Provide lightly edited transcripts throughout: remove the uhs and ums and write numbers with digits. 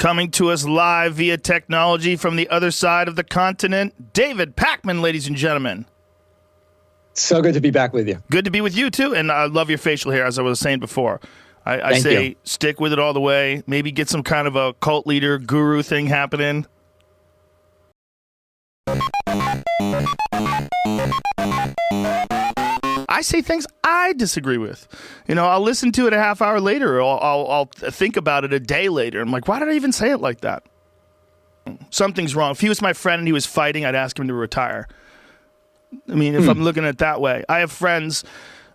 Coming to us live via technology from the other side of the continent, David Pakman, ladies and gentlemen. So good to be back with you. Good to be with you, too. And I love your facial hair, as I was saying before. I say you. Stick with it all the way. Maybe get some kind of a cult leader, guru thing happening. I say things I disagree with. You know, I'll listen to it a half hour later, or I'll think about it a day later. I'm like, why did I even say it like that? Something's wrong. If he was my friend and he was fighting, I'd ask him to retire. I mean, if I'm looking at it that way. I have friends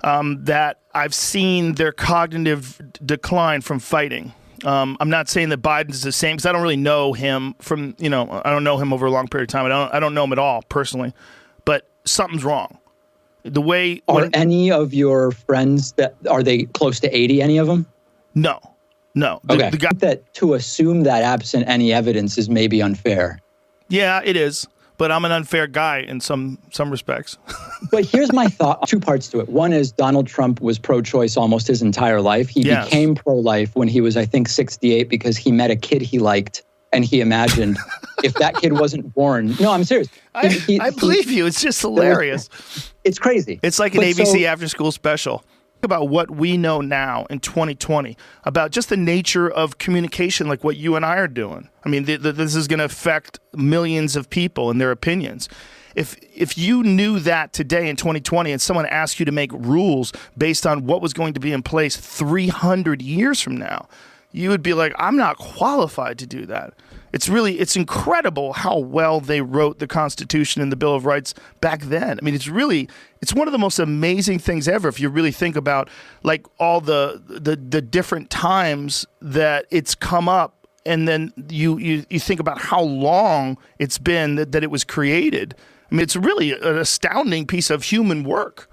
that I've seen their cognitive decline from fighting. I'm not saying that Biden's the same, because I don't really know him from, I don't know him over a long period of time. I don't know him at all personally, but something's wrong. The way are any of your friends are they close to 80? Any of them? No. Okay. The guy that to assume that absent any evidence is maybe unfair. Yeah, it is. But I'm an unfair guy in some respects. But here's my thought. Two parts to it. One is Donald Trump was pro-choice almost his entire life. He became pro-life when he was, I think, 68 because he met a kid he liked. And he imagined if that kid wasn't born. No, I'm serious. I believe you. It's just hilarious. It's crazy. It's like an ABC after-school special. Think about what we know now in 2020 about just the nature of communication, like what you and I are doing. I mean, this is going to affect millions of people and their opinions. If you knew that today in 2020 and someone asked you to make rules based on what was going to be in place 300 years from now, you would be like, I'm not qualified to do that. It's incredible how well they wrote the Constitution and the Bill of Rights back then. I mean, it's one of the most amazing things ever if you really think about like all the different times that it's come up, and then you think about how long it's been that it was created. I mean, it's really an astounding piece of human work.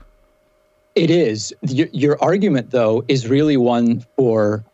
It is. Your argument, though, is really one for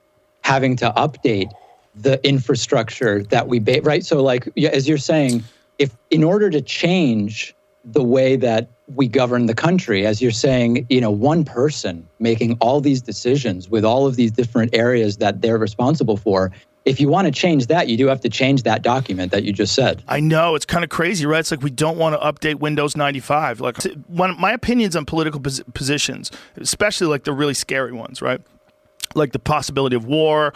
having to update the infrastructure that we right? So like, as you're saying, if in order to change the way that we govern the country, as you're saying, one person making all these decisions with all of these different areas that they're responsible for, if you want to change that, you do have to change that document that you just said. I know. It's kind of crazy, right? It's like we don't want to update Windows 95. Like one of my opinions on political positions, especially like the really scary ones, right? Like the possibility of war,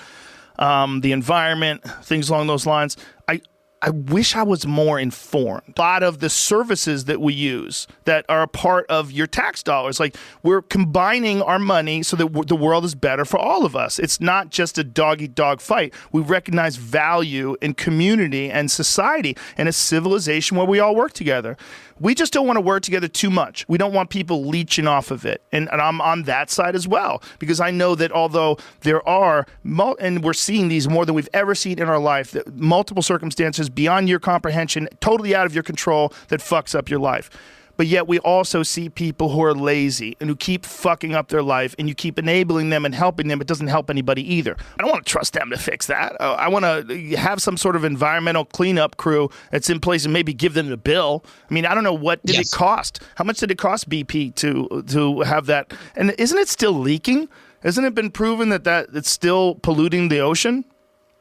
the environment, things along those lines. I wish I was more informed. A lot of the services that we use that are a part of your tax dollars, like we're combining our money so that the world is better for all of us. It's not just a dog-eat-dog fight. We recognize value in community and society and a civilization where we all work together. We just don't want to work together too much. We don't want people leeching off of it. And I'm on that side as well, because I know that although there are, and we're seeing these more than we've ever seen in our life, that multiple circumstances beyond your comprehension, totally out of your control, that fucks up your life. But yet we also see people who are lazy and who keep fucking up their life, and you keep enabling them and helping them. It doesn't help anybody either. I don't want to trust them to fix that. I want to have some sort of environmental cleanup crew that's in place and maybe give them the bill. I mean, I don't know, what did it cost? How much did it cost BP to have that? And isn't it still leaking? Hasn't it been proven that it's still polluting the ocean?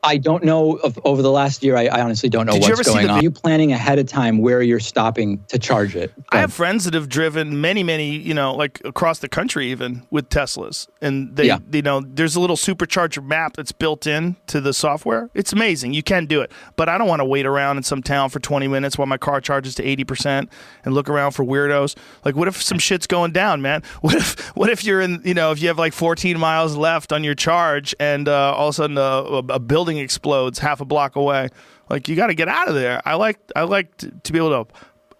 I don't know. Over the last year, I honestly don't know what's going on. Are you planning ahead of time where you're stopping to charge it? I have friends that have driven many, like across the country even with Teslas. And they, there's a little supercharger map that's built in to the software. It's amazing. You can do it. But I don't want to wait around in some town for 20 minutes while my car charges to 80% and look around for weirdos. Like, what if some shit's going down, man? What if you're in, if you have like 14 miles left on your charge and all of a sudden a building explodes half a block away? Like, you got to get out of there. I like to be able to,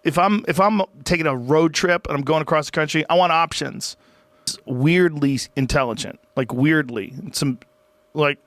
if I'm taking a road trip and I'm going across the country, I want options. It's weirdly intelligent, like weirdly. Some, like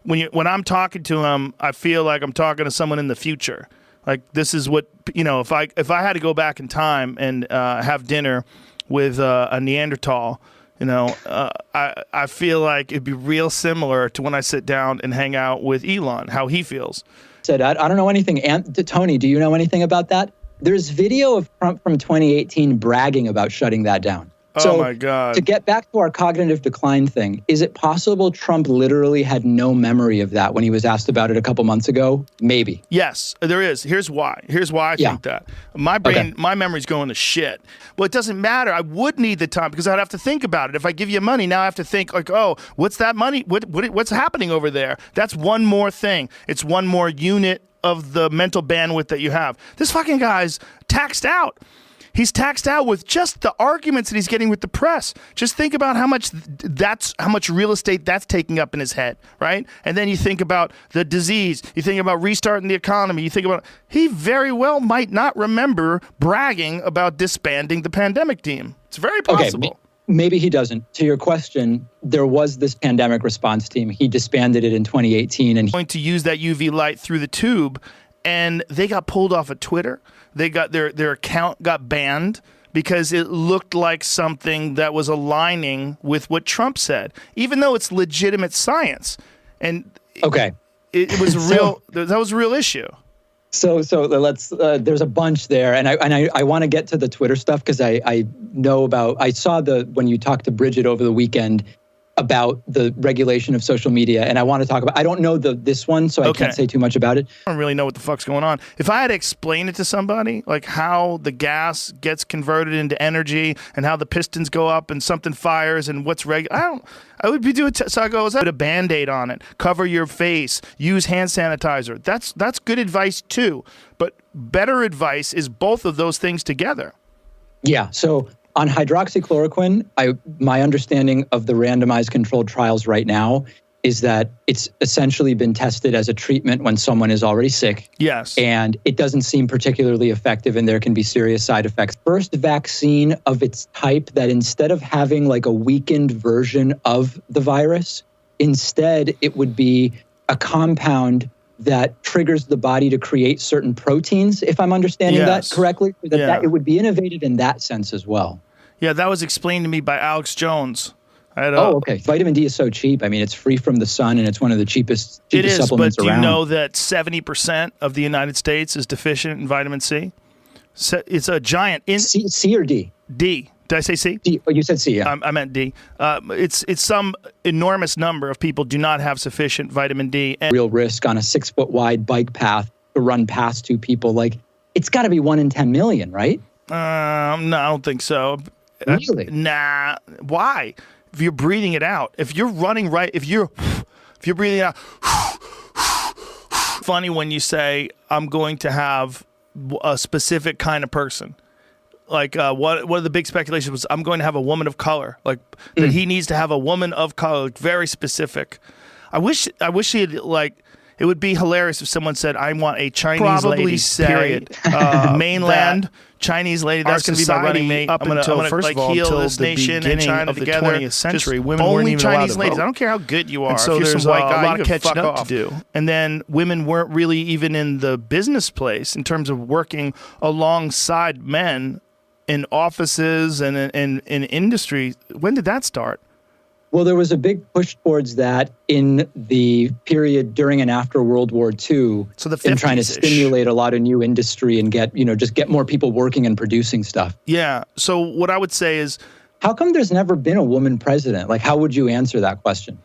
when I'm talking to him, I feel like I'm talking to someone in the future. Like, this is what, if I had to go back in time and have dinner with a Neanderthal, I feel like it'd be real similar to when I sit down and hang out with Elon, how he feels. I don't know anything. Tony, do you know anything about that? There's video of Trump from 2018 bragging about shutting that down. So my God. to get back to our cognitive decline thing, is it possible Trump literally had no memory of that when he was asked about it a couple months ago? Maybe. Yes, there is. Here's why. Here's why I think that. My brain, my memory's going to shit. Well, it doesn't matter. I would need the time because I'd have to think about it. If I give you money, now I have to think like, oh, what's that money? What's happening over there? That's one more thing. It's one more unit of the mental bandwidth that you have. This fucking guy's taxed out. He's taxed out with just the arguments that he's getting with the press. Just think about how much real estate that's taking up in his head, right? And then you think about the disease. You think about restarting the economy. You think about he very well might not remember bragging about disbanding the pandemic team. It's very possible. Okay, maybe he doesn't. To your question, there was this pandemic response team. He disbanded it in 2018, and going to use that UV light through the tube, and they got pulled off of Twitter. They got their account got banned because it looked like something that was aligning with what Trump said, even though it's legitimate science. And it was real. That was a real issue. So let's. There's a bunch there, and I want to get to the Twitter stuff because I know about. I saw when you talked to Bridget over the weekend about the regulation of social media, and I want to talk about. I don't know this one, so I can't say too much about it. I don't really know what the fuck's going on. If I had to explain it to somebody, like how the gas gets converted into energy and how the pistons go up and something fires and what's regular, I would be doing. So I go, is that put a Band-Aid on it? Cover your face. Use hand sanitizer. That's good advice too. But better advice is both of those things together. Yeah. So on hydroxychloroquine, my understanding of the randomized controlled trials right now is that it's essentially been tested as a treatment when someone is already sick. Yes. And it doesn't seem particularly effective, and there can be serious side effects. First vaccine of its type that instead of having like a weakened version of the virus, instead it would be a compound that triggers the body to create certain proteins, if I'm understanding that correctly. That it would be innovative in that sense as well. Yeah, that was explained to me by Alex Jones. Okay. Vitamin D is so cheap. I mean, it's free from the sun, and it's one of the cheapest supplements around. But do you know that 70% of the United States is deficient in vitamin C? So it's a giant... C or D? D. Did I say C? D. Oh, you said C, yeah. I meant D. It's some enormous number of people do not have sufficient vitamin D. And real risk on a 6-foot wide bike path to run past two people. Like, it's got to be 1 in 10 million, right? No, I don't think so. Really? Nah. Why? If you're breathing it out, if you're running right, if you're breathing out, funny when you say, I'm going to have a specific kind of person. Like one of the big speculations was, I'm going to have a woman of color. Like that he needs to have a woman of color, like, very specific. I wish he had, like, it would be hilarious if someone said, I want a Chinese lady, period. Mainland Chinese lady, that's going to be my running mate. I'm going to first like of all, heal until this the nation and beginning China of the together. 20th century, Just women only weren't even allowed Chinese to ladies. vote. I don't care how good you are. And so if you're there's some white a guy, lot you of can catching fuck up off. to do. And then women weren't really even in the business place in terms of working alongside men in offices and in industry. When did that start? Well, there was a big push towards that in the period during and after World War II. So the 50s-ish. In trying to stimulate a lot of new industry and get more people working and producing stuff. Yeah. So what I would say is, how come there's never been a woman president? Like, how would you answer that question?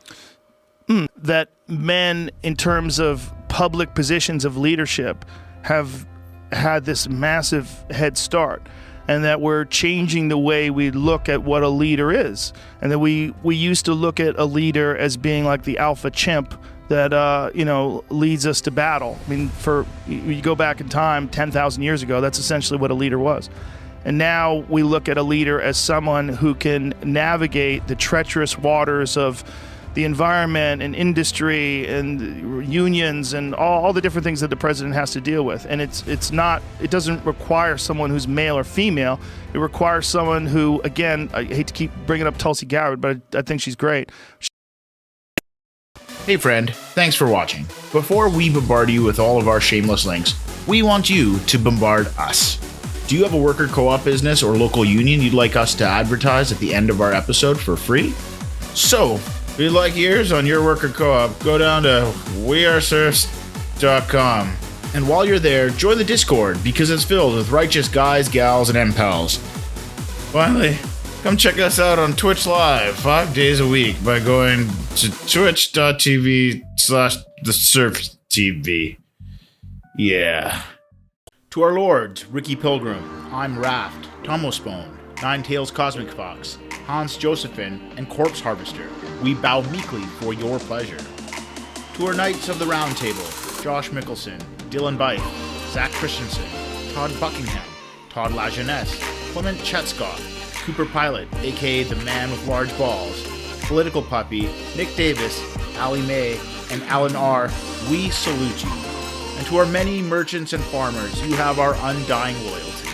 That men, in terms of public positions of leadership, have had this massive head start. And that we're changing the way we look at what a leader is. And that we used to look at a leader as being like the alpha chimp that, leads us to battle. I mean, you go back in time, 10,000 years ago, that's essentially what a leader was. And now we look at a leader as someone who can navigate the treacherous waters of the environment and industry and unions and all the different things that the president has to deal with. And it doesn't require someone who's male or female. It requires someone who, again, I hate to keep bringing up Tulsi Gabbard, but I think she's great. Hey friend, thanks for watching. Before we bombard you with all of our shameless links, we want you to bombard us. Do you have a worker co-op business or local union you'd like us to advertise at the end of our episode for free? So, if you'd like ears on your worker co-op, go down to weareserfs.com. And while you're there, join the Discord because it's filled with righteous guys, gals, and M-pals. Finally, Come check us out on Twitch Live 5 days a week by going to twitch.tv/the Serfs TV. Yeah. To our lords, Ricky Pilgrim, I'm Raft, Tomospone, Nine Tails Cosmic Fox, Hans Josephine, and Corpse Harvester, we bow meekly for your pleasure. To our Knights of the Round Table, Josh Mickelson, Dylan Byte, Zach Christensen, Todd Buckingham, Todd Lajeunesse, Clement Chetskov, Cooper Pilot, aka the Man with Large Balls, Political Puppy, Nick Davis, Ali May, and Alan R., we salute you. And to our many merchants and farmers, you have our undying loyalty.